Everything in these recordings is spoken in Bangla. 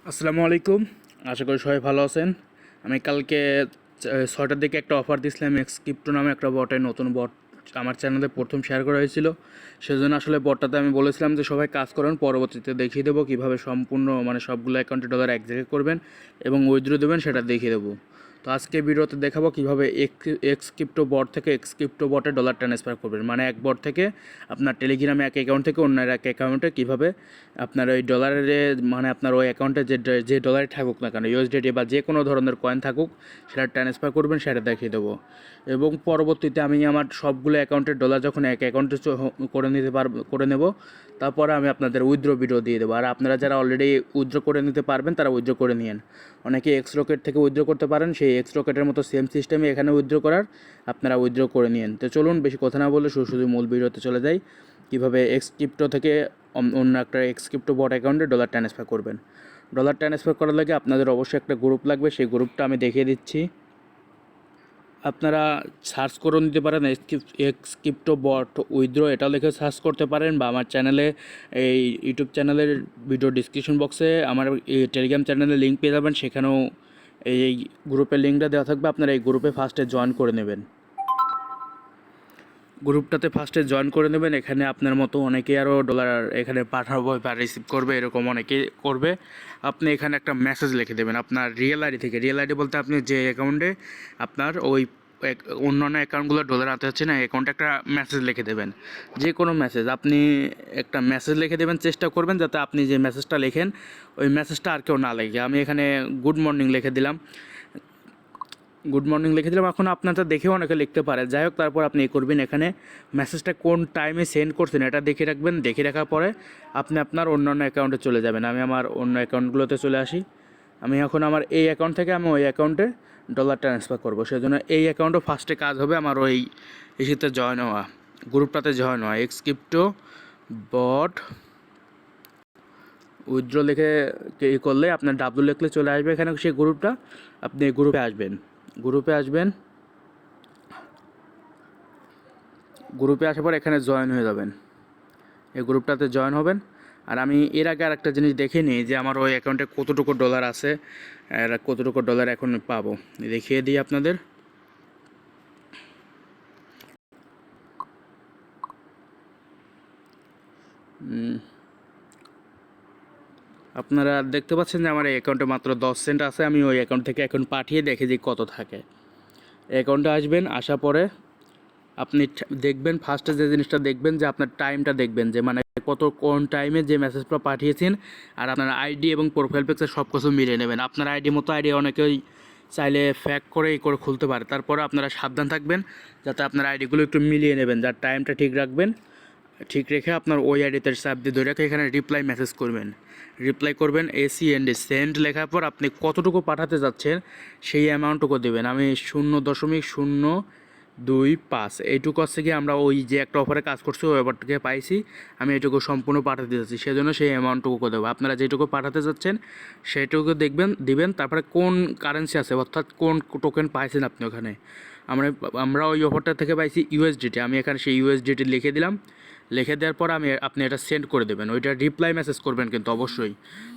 আসসালামু আলাইকুম। আশা করি সবাই ভালো আছেন। আমি কালকে 6টার দিকে একটা অফার দিয়েছিলাম, এক্সক্রিপ্টো নামে একটা বটের নতুন বট আমার চ্যানেলে প্রথম শেয়ার করা হয়েছিল। সেজন্য আসলে বটটাতে আমি বলেছিলাম যে সবাই কাজ করেন, পরবর্তীতে দেখিয়ে দেবো কীভাবে সম্পূর্ণ সবগুলো অ্যাকাউন্টে ডলার এক জায়গায় করবেন এবং উইথড্র দেবেন, সেটা দেখিয়ে দেবো। তো আজকে ভিডিওতে দেখাবো কীভাবে এক্সক্রিপ্টো বট থেকে এক্সক্রিপ্টো বটে ডলার ট্রান্সফার করবেন। এক বট থেকে আপনার টেলিগ্রামে এক অ্যাকাউন্ট থেকে অন্য এক অ্যাকাউন্টে কীভাবে আপনার ওই ডলারে আপনার ওই অ্যাকাউন্টে যে ডলারে থাকুক না কেন, ইউএসডিটি বা যে কোনো ধরনের কয়েন থাকুক, সেটা ট্রান্সফার করবেন, সেটা দেখিয়ে দেবো। এবং পরবর্তীতে আমি আমার সবগুলো অ্যাকাউন্টের ডলার যখন এক অ্যাকাউন্টে করে নেব, তারপরে আমি আপনাদের উইথড্র ভিডিও দিয়ে দেবো। আর আপনারা যারা অলরেডি উইথড্র করে নিতে পারবেন তারা উইথড্র করে নিন। অনেকে এক্স রকেট থেকে উইথড্র করতে পারেন, সেই এক্স রকেটের মতো সেম সিস্টেমে এখানে উইথড্র করার, আপনারা উইথড্র করে নিন। তো চলুন বেশি কথা না বলে শুধু মূল ভিডিওতে চলে যাই, কীভাবে এক্সক্রিপ্টো থেকে অন্য একটা এক্সক্রিপ্টো বট অ্যাকাউন্টে ডলার ট্রান্সফার করবেন। ডলার ট্রান্সফার করার লাগে আপনাদের অবশ্যই একটা গ্রুপ লাগবে, সেই গ্রুপটা আমি দেখিয়ে দিচ্ছি। আপনারা সার্চ করে নিতে পারেন এক্সক্রিপ্টো বট উইথড্র, এটাও লিখে সার্চ করতে পারেন, বা আমার চ্যানেলে এই ইউটিউব চ্যানেলের ভিডিও ডিসক্রিপশন বক্সে আমার এই টেলিগ্রাম চ্যানেলের লিঙ্ক পেয়ে যাবেন, সেখানেও এই গ্রুপের লিঙ্কটা দেওয়া থাকবে। আপনারা এই গ্রুপে ফার্স্টে জয়েন করে নেবেন। গ্রুপটাতে ফার্স্টে জয়েন করে নেবেন। এখানে আপনার মতো অনেকেই আরও ডলার এখানে পাঠাবো বা রিসিভ করবে, এরকম অনেকে করবে। আপনি এখানে একটা মেসেজ লিখে দেবেন আপনার রিয়েল আইডি থেকে। রিয়েল আইডি বলতে আপনি যে অ্যাকাউন্টে আপনার ওই অন্যান্য অ্যাকাউন্টগুলো ডলার আনতে হচ্ছে না, অ্যাকাউন্টে একটা মেসেজ লিখে দেবেন, যে কোনো মেসেজ। আপনি একটা মেসেজ লিখে দেবেন, চেষ্টা করবেন যাতে আপনি যে মেসেজটা লেখেন ওই মেসেজটা আর কেউ না লেখে। আমি এখানে গুড মর্নিং লিখে দিলাম, এখন আপনারটা দেখেও অনেকে লিখতে পারে। যাই হোক, তারপর আপনি করবেন এখানে মেসেজটা কোন টাইমে সেন্ড করছেন এটা দেখে রাখবেন। দেখে রাখার পরে আপনি আপনার অন্যান্য অ্যাকাউন্টে চলে যাবেন। আমি আমার অন্য অ্যাকাউন্টগুলোতে চলে আসি। আমি এখন আমার এই অ্যাকাউন্ট থেকে আমি ওই অ্যাকাউন্টে ডলার ট্রান্সফার করবো। সেজন্য এই অ্যাকাউন্টও ফার্স্টে কাজ হবে আমার ওই ইসিতে জয়েন হওয়া, গ্রুপটাতে জয়েন হওয়া। এক্সক্রিপ্টো বট উইথড্র লিখে করলে আপনার ডাব্লু লিখলে চলে আসবে এখানে সেই গ্রুপটা। আপনি গ্রুপে আসবেন, গ্রুপে আসার পর এখানে জয়েন হয়ে যাবেন, এই গ্রুপটাতে জয়েন হবেন। আর আমি এর আগে আর একটা জিনিস দেখে নিই যে আমার ওই অ্যাকাউন্টে কতটুকু ডলার আছে, আর কতটুকু ডলার এখন পাবো, দেখিয়ে দিই আপনাদের। আপনারা দেখতে পাচ্ছেন যে আমার এই অ্যাকাউন্টে মাত্র 10 সেন্ট আছে। আমি ওই অ্যাকাউন্ট থেকে এখন পাঠিয়ে দেখে যে কত থাকে। অ্যাকাউন্টে আসবেন, আসার পরে আপনি দেখবেন, ফার্স্টে যে জিনিসটা দেখবেন যে আপনার টাইমটা দেখবেন, যে কোন টাইমে যে মেসেজটা পাঠিয়েছেন, আর আপনার আইডি এবং প্রোফাইল পিকচার সব কিছু মিলিয়ে নেবেন। আপনার আইডি মতো আইডি অনেকেই চাইলে ফ্যাক করে খুলতে পারে। তারপরে আপনারা সাবধান থাকবেন যাতে আপনার আইডিগুলো একটু মিলিয়ে নেবেন, যার টাইমটা ঠিক রাখবেন। ঠিক রেখে আপনার ওই আইডিতে চাপ দিয়ে ধরে রেখে এখানে রিপ্লাই মেসেজ করবেন ACND সেন্ড লেখার পর আপনি কতটুকু পাঠাতে যাচ্ছেন সেই অ্যামাউন্টটুকু দেবেন। আমি 0.025 এইটুকু হচ্ছে কি আমরা ওই যে একটা অফারে কাজ করছি ওই অফার থেকে পাইছি, আমি এইটুকু সম্পূর্ণ পাঠাতে যাচ্ছি, সেজন্য সেই অ্যামাউন্টটুকু দেবো। আপনারা যেটুকু পাঠাতে যাচ্ছেন সেইটুকু দিবেন। তারপরে কোন কারেন্সি আছে, অর্থাৎ কোন টোকেন পাইছেন আপনি ওখানে। আমরা ওই অফারটা থেকে পাইছি USDT, আমি এখানে সেই USDT লিখে দিলাম। লিখে দেওয়ার পর আপনি এটা সেন্ড করে দেবেন। ওইটা রিপ্লাই মেসেজ করবেন কিন্তু অবশ্যই।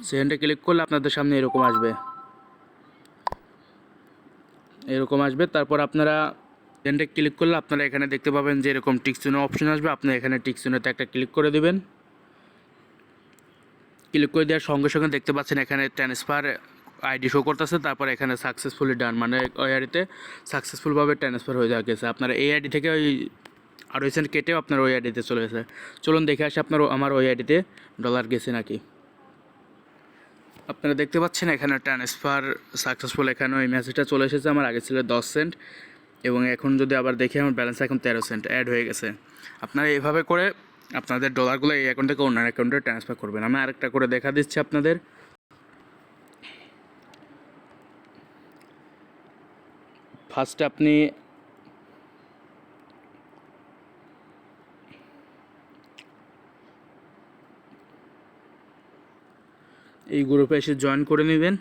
সেন্ডে ক্লিক করলে আপনাদের সামনে এরকম আসবে। তারপর আপনারা সেন্ডে ক্লিক করলে আপনারা এখানে দেখতে পাবেন যে এরকম টিকচিহ্ন অপশন আসবে। আপনি এখানে টিকচিহ্নতে একটা ক্লিক করে দেবেন। ক্লিক করে দেওয়ার সঙ্গে সঙ্গে দেখতে পাচ্ছেন এখানে ট্রান্সফার আইডি শো করতেছে। তারপর এখানে সাকসেসফুলি ডান, ওই আইডিতে সাকসেসফুলভাবে ট্রান্সফার হয়ে যাওয়া গেছে। আপনারা এই আইডি থেকে ওই আর সেন্ট কেটেও আপনার ওই আইডিতে চলে গেছে। চলুন দেখে আসি আমার ওই আইডিতে ডলার গেছে নাকি। আপনারা দেখতে পাচ্ছেন এখানে ট্রান্সফার সাকসেসফুল, এখানে ওই মেসেজটা চলে এসেছে। আমার আগে ছিল 10 সেন্ট এবং এখন যদি আবার দেখি আমার ব্যালেন্স এখন 13 সেন্ট অ্যাড হয়ে গেছে। আপনারা এইভাবে করে আপনাদের ডলারগুলো এই অ্যাকাউন্ট থেকে অন্য অ্যাকাউন্টে ট্রান্সফার করবেন। আমি আরেকটা করে দেখা দিচ্ছি আপনাদের। ফার্স্টে আপনি এই গ্রুপে এসে জয়েন করে নেবেন।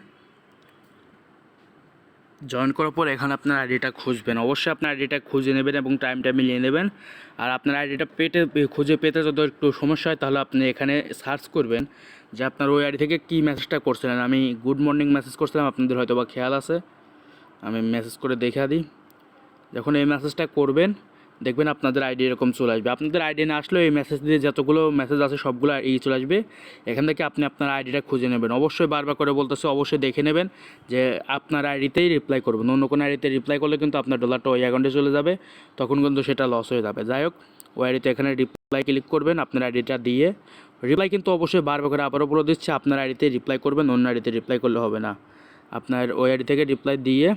জয়েন করার পর এখানে আপনার আইডিটা খুঁজবেন, অবশ্যই আপনার আইডিটা খুঁজে নেবেন এবং টাইমটা মিলিয়ে নেবেন। আর আপনার আইডিটা খুঁজে পেতে যদি একটু সমস্যা হয় তাহলে আপনি এখানে সার্চ করবেন যে আপনার ওই আইডি থেকে কী মেসেজটা করছিলেন। আমি গুড মর্নিং মেসেজ করছিলাম, আপনাদের হয়তো বা খেয়াল আছে, আমি মেসেজ করে দেখা দিই। যখন এই মেসেজটা করবেন দেখবেন আপনাদের আইডি এরকম চলে আসবে। আপনাদের আইডি না আসলেও এই মেসেজ দিয়ে যতগুলো মেসেজ আছে সবগুলো চলে আসবে। এখান থেকে আপনি আপনার আইডিটা খুঁজে নেবেন। অবশ্যই বারবার করে বলতেছে, অবশ্যই দেখে নেবেন যে আপনার আইডিতেই রিপ্লাই করবেন। অন্য কোনো আইডিতে রিপ্লাই করলে কিন্তু আপনার ডলারটা ওই অ্যাকাউন্টে চলে যাবে, তখন কিন্তু সেটা লস হয়ে যাবে। যাই হোক, ওই আইডিতে এখানে রিপ্লাই ক্লিক করবেন, আপনার আইডিটা দিয়ে রিপ্লাই কিন্তু অবশ্যই বারবার করে আবারও বলে দিচ্ছে আপনার আইডিতে রিপ্লাই করবেন, অন্য আইডিতে রিপ্লাই করলে হবে না। আপনার ওই আইডি থেকে রিপ্লাই দিয়ে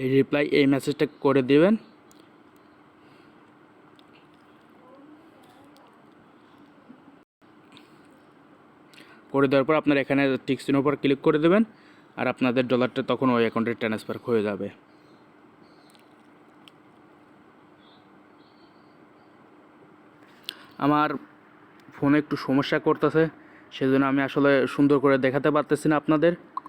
এই রিপ্লাই এই মেসেজটা করে দেবেন। করে দেওয়ার পর আপনার এখানে টিক চিহ্নের উপর ক্লিক করে দেবেন, আর আপনাদের ডলারটা তখন ওই অ্যাকাউন্টে ট্রান্সফার হয়ে যাবে। আমার ফোনে একটু সমস্যা করতেছে, সেজন্য আমি আসলে সুন্দর করে দেখাতে পারতেছি না আপনাদের।